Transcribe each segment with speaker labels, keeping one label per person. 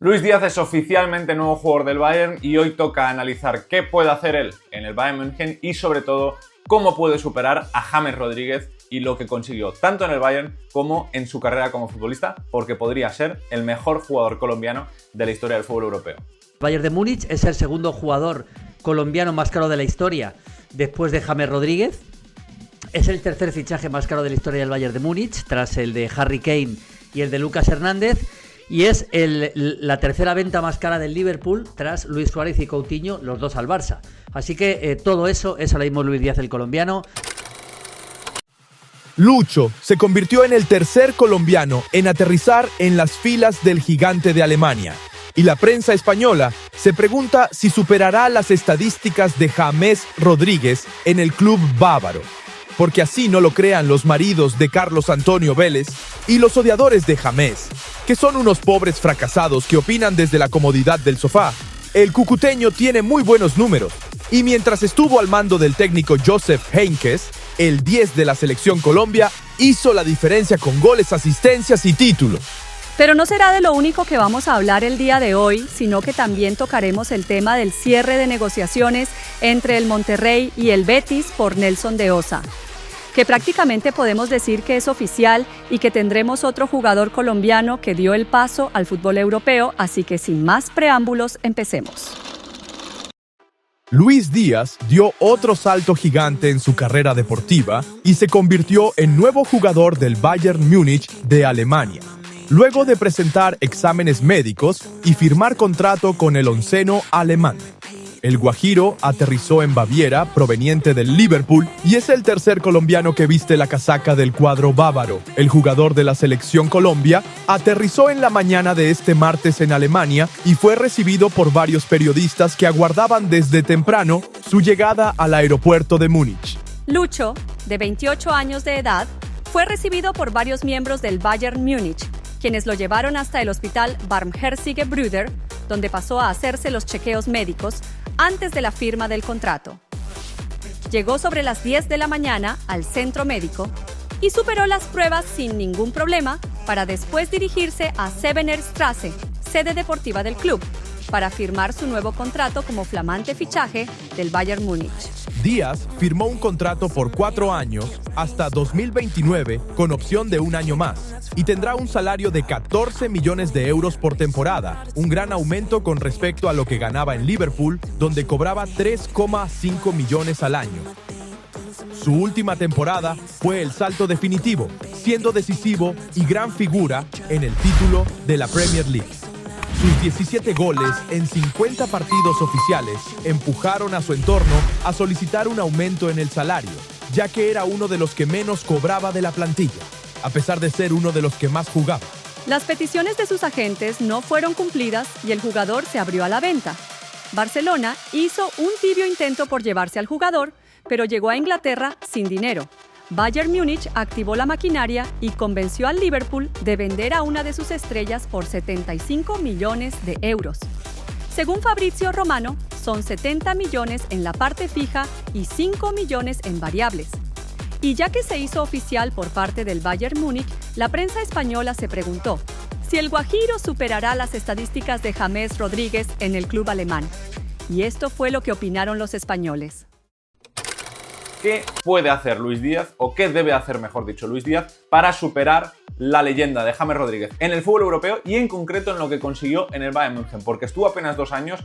Speaker 1: Luis Díaz es oficialmente nuevo jugador del Bayern y hoy toca analizar qué puede hacer él en el Bayern München y sobre todo cómo puede superar a James Rodríguez y lo que consiguió tanto en el Bayern como en su carrera como futbolista, porque podría ser el mejor jugador colombiano de la historia del fútbol europeo.
Speaker 2: Bayern de Múnich es el segundo jugador colombiano más caro de la historia después de James Rodríguez. Es el tercer fichaje más caro de la historia del Bayern de Múnich, tras el de Harry Kane y el de Lucas Hernández. Y es la tercera venta más cara del Liverpool tras Luis Suárez y Coutinho, los dos al Barça. Así que todo eso es ahora mismo Luis Díaz, el colombiano.
Speaker 3: Lucho se convirtió en el tercer colombiano en aterrizar en las filas del gigante de Alemania. Y la prensa española se pregunta si superará las estadísticas de James Rodríguez en el club bávaro. Porque así no lo crean los maridos de Carlos Antonio Vélez y los odiadores de James, que son unos pobres fracasados que opinan desde la comodidad del sofá. El cucuteño tiene muy buenos números, y mientras estuvo al mando del técnico Joseph Heynckes, el 10 de la selección Colombia hizo la diferencia con goles, asistencias y títulos.
Speaker 4: Pero no será de lo único que vamos a hablar el día de hoy, sino que también tocaremos el tema del cierre de negociaciones entre el Monterrey y el Betis por Nelson de Osa, que prácticamente podemos decir que es oficial y que tendremos otro jugador colombiano que dio el paso al fútbol europeo, así que sin más preámbulos, empecemos.
Speaker 3: Luis Díaz dio otro salto gigante en su carrera deportiva y se convirtió en nuevo jugador del Bayern Múnich de Alemania, luego de presentar exámenes médicos y firmar contrato con el onceno alemán. El guajiro aterrizó en Baviera, proveniente del Liverpool, y es el tercer colombiano que viste la casaca del cuadro bávaro. El jugador de la selección Colombia aterrizó en la mañana de este martes en Alemania y fue recibido por varios periodistas que aguardaban desde temprano su llegada al aeropuerto de Múnich.
Speaker 4: Lucho, de 28 años de edad, fue recibido por varios miembros del Bayern Múnich, quienes lo llevaron hasta el hospital Barmherzigebrüder, donde pasó a hacerse los chequeos médicos antes de la firma del contrato. Llegó sobre las 10 de la mañana al centro médico y superó las pruebas sin ningún problema para después dirigirse a Sevener Straße, sede deportiva del club, para firmar su nuevo contrato como flamante fichaje del Bayern Múnich.
Speaker 3: Díaz firmó un contrato por 4 años hasta 2029 con opción de un año más y tendrá un salario de 14 millones de euros por temporada, un gran aumento con respecto a lo que ganaba en Liverpool, donde cobraba 3,5 millones al año. Su última temporada fue el salto definitivo, siendo decisivo y gran figura en el título de la Premier League. Sus 17 goles en 50 partidos oficiales empujaron a su entorno a solicitar un aumento en el salario, ya que era uno de los que menos cobraba de la plantilla, a pesar de ser uno de los que más jugaba.
Speaker 4: Las peticiones de sus agentes no fueron cumplidas y el jugador se abrió a la venta. Barcelona hizo un tibio intento por llevarse al jugador, pero llegó a Inglaterra sin dinero. Bayern Múnich activó la maquinaria y convenció al Liverpool de vender a una de sus estrellas por 75 millones de euros. Según Fabrizio Romano, son 70 millones en la parte fija y 5 millones en variables. Y ya que se hizo oficial por parte del Bayern Múnich, la prensa española se preguntó si el guajiro superará las estadísticas de James Rodríguez en el club alemán. Y esto fue lo que opinaron los españoles.
Speaker 1: ¿Qué puede hacer Luis Díaz, o qué debe hacer, mejor dicho, Luis Díaz, para superar la leyenda de James Rodríguez en el fútbol europeo y en concreto en lo que consiguió en el Bayern München? Porque estuvo apenas 2 años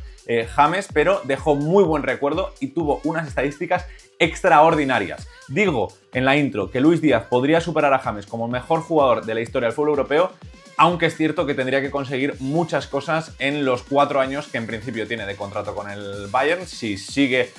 Speaker 1: James, pero dejó muy buen recuerdo y tuvo unas estadísticas extraordinarias. Digo en la intro que Luis Díaz podría superar a James como el mejor jugador de la historia del fútbol europeo, aunque es cierto que tendría que conseguir muchas cosas en los 4 años que en principio tiene de contrato con el Bayern. Si sigue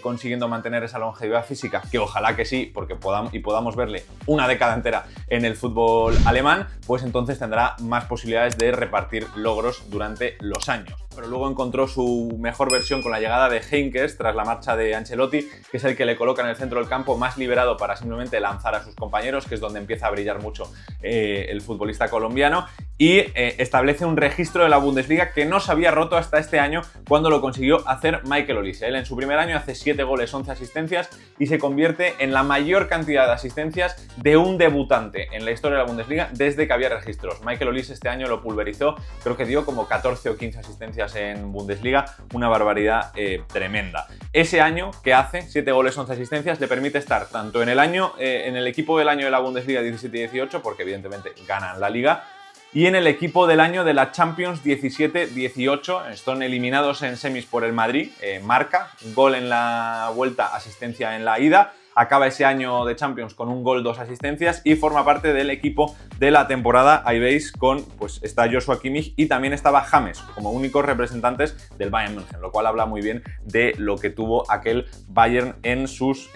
Speaker 1: consiguiendo mantener esa longevidad física, que ojalá que sí, porque podamos verle una década entera en el fútbol alemán, pues entonces tendrá más posibilidades de repartir logros durante los años. Pero luego encontró su mejor versión con la llegada de Heynckes tras la marcha de Ancelotti, que es el que le coloca en el centro del campo más liberado para simplemente lanzar a sus compañeros, que es donde empieza a brillar mucho el futbolista colombiano. y establece un registro de la Bundesliga que no se había roto hasta este año, cuando lo consiguió hacer Michael Olise. Él en su primer año hace 7 goles, 11 asistencias y se convierte en la mayor cantidad de asistencias de un debutante en la historia de la Bundesliga desde que había registros. Michael Olise este año lo pulverizó, creo que dio como 14 o 15 asistencias en Bundesliga, una barbaridad tremenda. Ese año que hace 7 goles, 11 asistencias le permite estar tanto en el equipo del año de la Bundesliga 17-18, porque evidentemente ganan la liga, y en el equipo del año de la Champions 17-18. Están eliminados en semis por el Madrid, marca, gol en la vuelta, asistencia en la ida. Acaba ese año de Champions con un gol, 2 asistencias y forma parte del equipo de la temporada. Ahí veis pues está Joshua Kimmich y también estaba James como únicos representantes del Bayern München, lo cual habla muy bien de lo que tuvo aquel Bayern en sus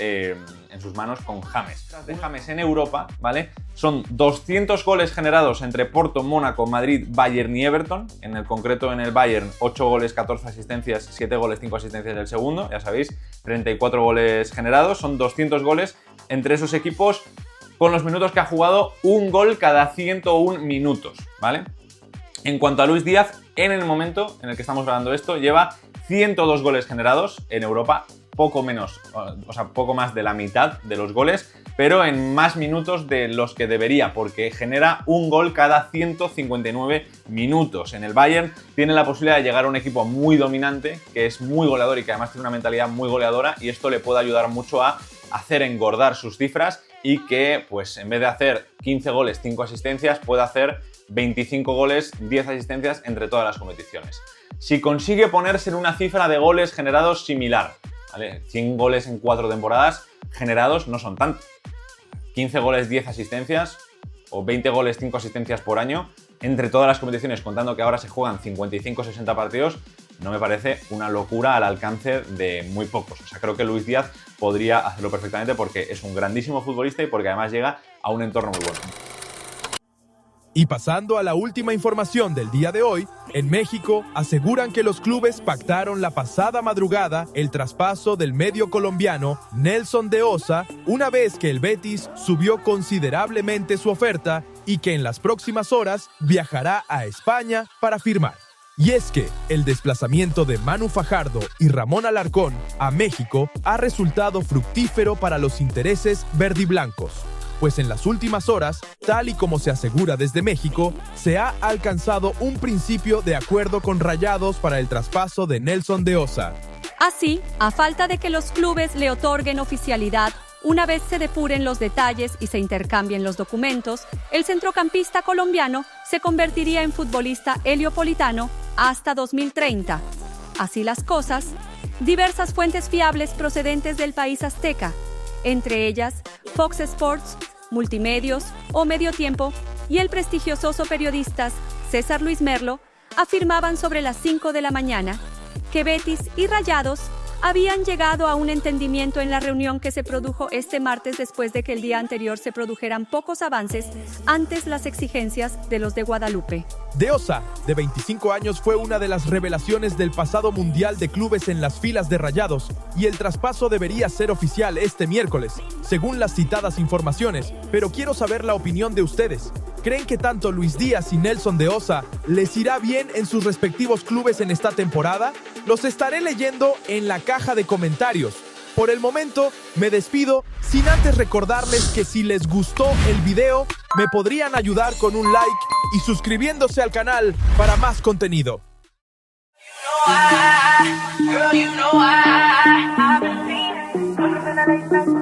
Speaker 1: manos con James. De James en Europa, ¿vale? Son 200 goles generados entre Porto, Mónaco, Madrid, Bayern y Everton. En el concreto en el Bayern, 8 goles, 14 asistencias, 7 goles, 5 asistencias del segundo, ya sabéis, 34 goles generados. Son 200 goles entre esos equipos con los minutos que ha jugado, un gol cada 101 minutos, ¿vale? En cuanto a Luis Díaz, en el momento en el que estamos grabando esto, lleva 102 goles generados en Europa, poco más de la mitad de los goles, pero en más minutos de los que debería, porque genera un gol cada 159 minutos. En el Bayern tiene la posibilidad de llegar a un equipo muy dominante, que es muy goleador y que además tiene una mentalidad muy goleadora, y esto le puede ayudar mucho a hacer engordar sus cifras y que, pues, en vez de hacer 15 goles, 5 asistencias, pueda hacer 25 goles, 10 asistencias entre todas las competiciones. Si consigue ponerse en una cifra de goles generados similar, ¿vale? 100 goles en 4 temporadas generados no son tanto. 15 goles, 10 asistencias o 20 goles, 5 asistencias por año entre todas las competiciones, contando que ahora se juegan 55-60 partidos, no me parece una locura al alcance de muy pocos. O sea, creo que Luis Díaz podría hacerlo perfectamente porque es un grandísimo futbolista y porque además llega a un entorno muy bueno.
Speaker 3: Y pasando a la última información del día de hoy, en México aseguran que los clubes pactaron la pasada madrugada el traspaso del medio colombiano Nelson de Osa, una vez que el Betis subió considerablemente su oferta y que en las próximas horas viajará a España para firmar. Y es que el desplazamiento de Manu Fajardo y Ramón Alarcón a México ha resultado fructífero para los intereses verdiblancos, pues en las últimas horas, tal y como se asegura desde México, se ha alcanzado un principio de acuerdo con Rayados para el traspaso de Nelson de Osa.
Speaker 4: Así, a falta de que los clubes le otorguen oficialidad, una vez se depuren los detalles y se intercambien los documentos, el centrocampista colombiano se convertiría en futbolista heliopolitano hasta 2030. Así las cosas, diversas fuentes fiables procedentes del país azteca, entre ellas Fox Sports, Multimedios o Medio Tiempo, y el prestigioso periodista César Luis Merlo, afirmaban sobre las 5 de la mañana que Betis y Rayados habían llegado a un entendimiento en la reunión que se produjo este martes después de que el día anterior se produjeran pocos avances antes las exigencias de los de Guadalupe.
Speaker 3: De Osa, de 25 años, fue una de las revelaciones del pasado Mundial de Clubes en las filas de Rayados, y el traspaso debería ser oficial este miércoles, según las citadas informaciones, pero quiero saber la opinión de ustedes. ¿Creen que tanto Luis Díaz y Nelson de Osa les irá bien en sus respectivos clubes en esta temporada? Los estaré leyendo en la caja de comentarios. Por el momento, me despido sin antes recordarles que si les gustó el video, me podrían ayudar con un like y suscribiéndose al canal para más contenido.
Speaker 5: Girl, you know I've been feeling